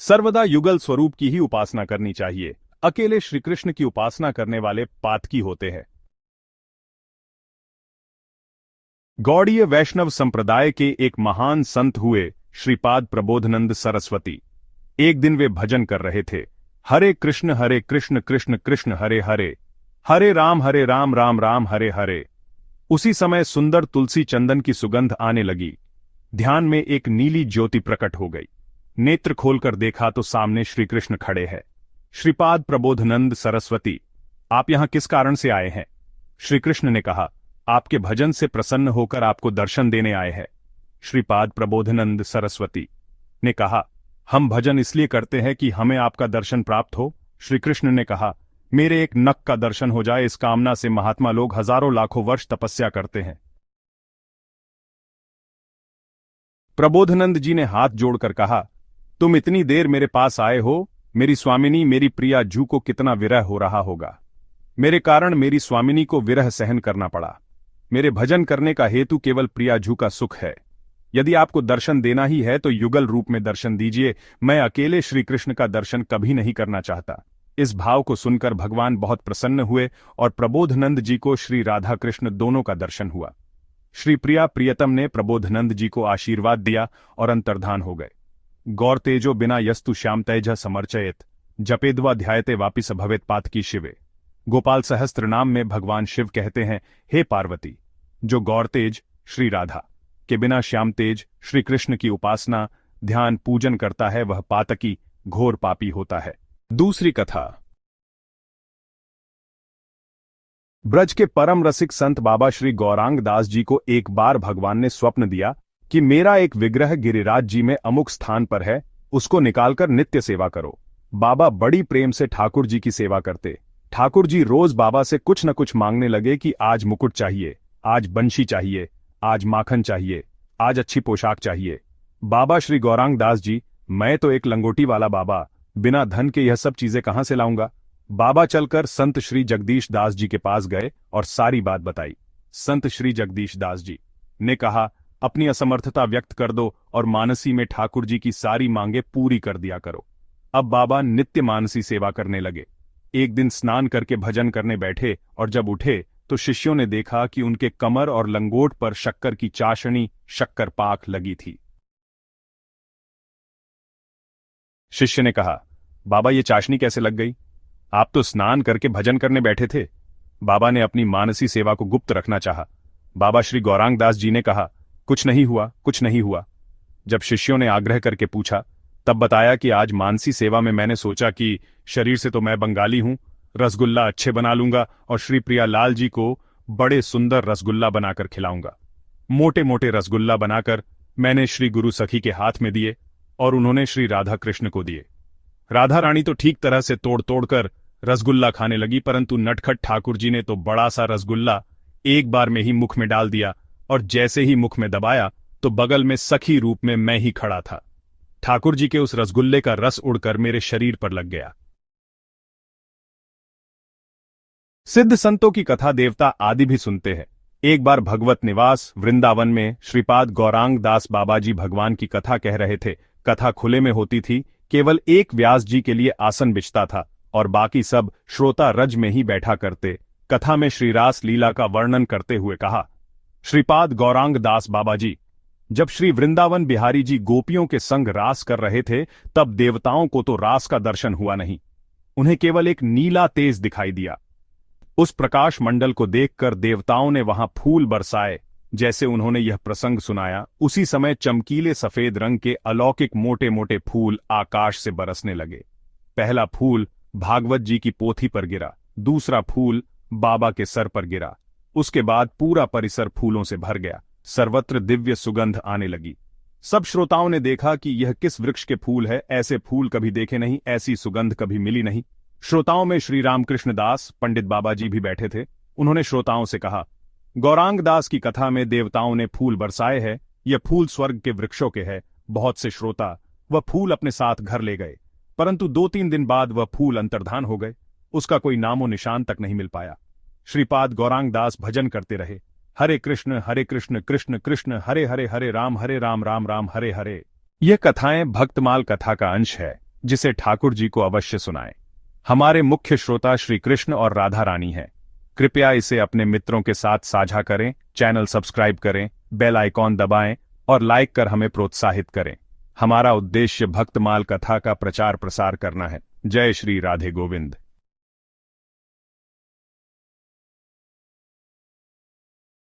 सर्वदा युगल स्वरूप की ही उपासना करनी चाहिए। अकेले श्री कृष्ण की उपासना करने वाले पातकी होते हैं। गौड़ीय वैष्णव संप्रदाय के एक महान संत हुए श्रीपाद प्रबोधनंद सरस्वती। एक दिन वे भजन कर रहे थे, हरे कृष्ण कृष्ण कृष्ण हरे हरे, हरे राम राम राम हरे हरे। उसी समय सुंदर तुलसी चंदन की सुगंध आने लगी। ध्यान में एक नीली ज्योति प्रकट हो गई। नेत्र खोलकर देखा तो सामने श्री कृष्ण खड़े हैं। श्रीपाद प्रबोधनंद सरस्वती, आप यहां किस कारण से आए हैं? श्री कृष्ण ने कहा, आपके भजन से प्रसन्न होकर आपको दर्शन देने आए हैं। श्रीपाद प्रबोधनंद सरस्वती ने कहा, हम भजन इसलिए करते हैं कि हमें आपका दर्शन प्राप्त हो। श्री कृष्ण ने कहा, मेरे एक नख का दर्शन हो जाए, इस कामना से महात्मा लोग हजारों लाखों वर्ष तपस्या करते हैं। प्रबोधनंद जी ने हाथ जोड़कर कहा, तुम इतनी देर मेरे पास आए हो, मेरी स्वामिनी मेरी प्रिया जू को कितना विरह हो रहा होगा। मेरे कारण मेरी स्वामिनी को विरह सहन करना पड़ा। मेरे भजन करने का हेतु केवल प्रिया जू का सुख है। यदि आपको दर्शन देना ही है तो युगल रूप में दर्शन दीजिए। मैं अकेले श्री कृष्ण का दर्शन कभी नहीं करना चाहता। इस भाव को सुनकर भगवान बहुत प्रसन्न हुए और प्रबोधनंद जी को श्री राधा कृष्ण दोनों का दर्शन हुआ। श्री प्रिया प्रियतम ने प्रबोधनंद जी को आशीर्वाद दिया और अंतर्धान हो गए। गौर तेजो बिना यस्तु श्याम तेज समर्चयेत, जपेद्वा ध्यायते वापिस भवेत पातकी शिवे। गोपाल सहस्त्र नाम में भगवान शिव कहते हैं, हे पार्वती, जो गौर तेज श्री राधा के बिना श्याम तेज श्री कृष्ण की उपासना ध्यान पूजन करता है, वह पातकी घोर पापी होता है। दूसरी कथा। ब्रज के परम रसिक संत बाबा श्री गौरांग दास जी को एक बार भगवान ने स्वप्न दिया कि मेरा एक विग्रह गिरिराज जी में अमुक स्थान पर है, उसको निकालकर नित्य सेवा करो। बाबा बड़ी प्रेम से ठाकुर जी की सेवा करते। ठाकुर जी रोज बाबा से कुछ न कुछ मांगने लगे कि आज मुकुट चाहिए, आज बंशी चाहिए, आज माखन चाहिए, आज अच्छी पोशाक चाहिए। बाबा श्री गौरांग दास जी, मैं तो एक लंगोटी वाला बाबा, बिना धन के यह सब चीजें कहां से लाऊंगा। बाबा चलकर संत श्री जगदीश दास जी के पास गए और सारी बात बताई। संत श्री जगदीश दास जी ने कहा, अपनी असमर्थता व्यक्त कर दो और मानसी में ठाकुर जी की सारी मांगे पूरी कर दिया करो। अब बाबा नित्य मानसी सेवा करने लगे। एक दिन स्नान करके भजन करने बैठे और जब उठे तो शिष्यों ने देखा कि उनके कमर और लंगोट पर शक्कर की चाशनी शक्कर पाक लगी थी। शिष्य ने कहा, बाबा ये चाशनी कैसे लग गई? आप तो स्नान करके भजन करने बैठे थे। बाबा ने अपनी मानसी सेवा को गुप्त रखना चाहा। बाबा श्री गौरांग दास जी ने कहा, कुछ नहीं हुआ, कुछ नहीं हुआ। जब शिष्यों ने आग्रह करके पूछा तब बताया कि आज मानसी सेवा में मैंने सोचा कि शरीर से तो मैं बंगाली हूं, रसगुल्ला अच्छे बना लूंगा और श्री प्रिया लाल जी को बड़े सुंदर रसगुल्ला बनाकर खिलाऊंगा। मोटे मोटे रसगुल्ला बनाकर मैंने श्री गुरु सखी के हाथ में दिए और उन्होंने श्री राधा कृष्ण को दिए। राधा रानी तो ठीक तरह से तोड़ तोड़कर रसगुल्ला खाने लगी, परंतु नटखट ठाकुर जी ने तो बड़ा सा रसगुल्ला एक बार में ही मुख में डाल दिया और जैसे ही मुख में दबाया तो बगल में सखी रूप में मैं ही खड़ा था। ठाकुर जी के उस रसगुल्ले का रस उड़कर मेरे शरीर पर लग गया। सिद्ध संतों की कथा देवता आदि भी सुनते हैं। एक बार भगवत निवास वृंदावन में श्रीपाद गौरांग दास बाबा जी भगवान की कथा कह रहे थे। कथा खुले में होती थी, केवल एक व्यास जी के लिए आसन बिछता था और बाकी सब श्रोता रज में ही बैठा करते। कथा में श्री रास लीला का वर्णन करते हुए कहा, श्रीपाद गौरांग दास बाबा जी, जब श्री वृंदावन बिहारी जी गोपियों के संग रास कर रहे थे तब देवताओं को तो रास का दर्शन हुआ नहीं, उन्हें केवल एक नीला तेज दिखाई दिया। उस प्रकाश मंडल को देखकर देवताओं ने वहां फूल बरसाए। जैसे उन्होंने यह प्रसंग सुनाया, उसी समय चमकीले सफेद रंग के अलौकिक मोटे मोटे फूल आकाश से बरसने लगे। पहला फूल भागवत जी की पोथी पर गिरा, दूसरा फूल बाबा के सर पर गिरा, उसके बाद पूरा परिसर फूलों से भर गया। सर्वत्र दिव्य सुगंध आने लगी। सब श्रोताओं ने देखा कि यह किस वृक्ष के फूल है, ऐसे फूल कभी देखे नहीं, ऐसी सुगंध कभी मिली नहीं। श्रोताओं में श्री रामकृष्ण दास पंडित बाबा जी भी बैठे थे। उन्होंने श्रोताओं से कहा, गौरांग दास की कथा में देवताओं ने फूल बरसाए हैं, यह फूल स्वर्ग के वृक्षों के हैं। बहुत से श्रोता वह फूल अपने साथ घर ले गए, परंतु 2-3 दिन बाद वह फूल अंतर्धान हो गए, उसका कोई नामो निशान तक नहीं मिल पाया। श्रीपाद गौरांग दास भजन करते रहे, हरे कृष्ण कृष्ण कृष्ण हरे हरे, हरे राम राम राम हरे हरे। यह कथाएं भक्तमाल कथा का अंश है। जिसे ठाकुर जी को अवश्य सुनाएं। हमारे मुख्य श्रोता श्री कृष्ण और राधा रानी हैं। कृपया इसे अपने मित्रों के साथ साझा करें, चैनल सब्सक्राइब करें, बेल आइकॉन दबाएं और लाइक कर हमें प्रोत्साहित करें। हमारा उद्देश्य भक्तमाल कथा का प्रचार प्रसार करना है। जय श्री राधे गोविंद।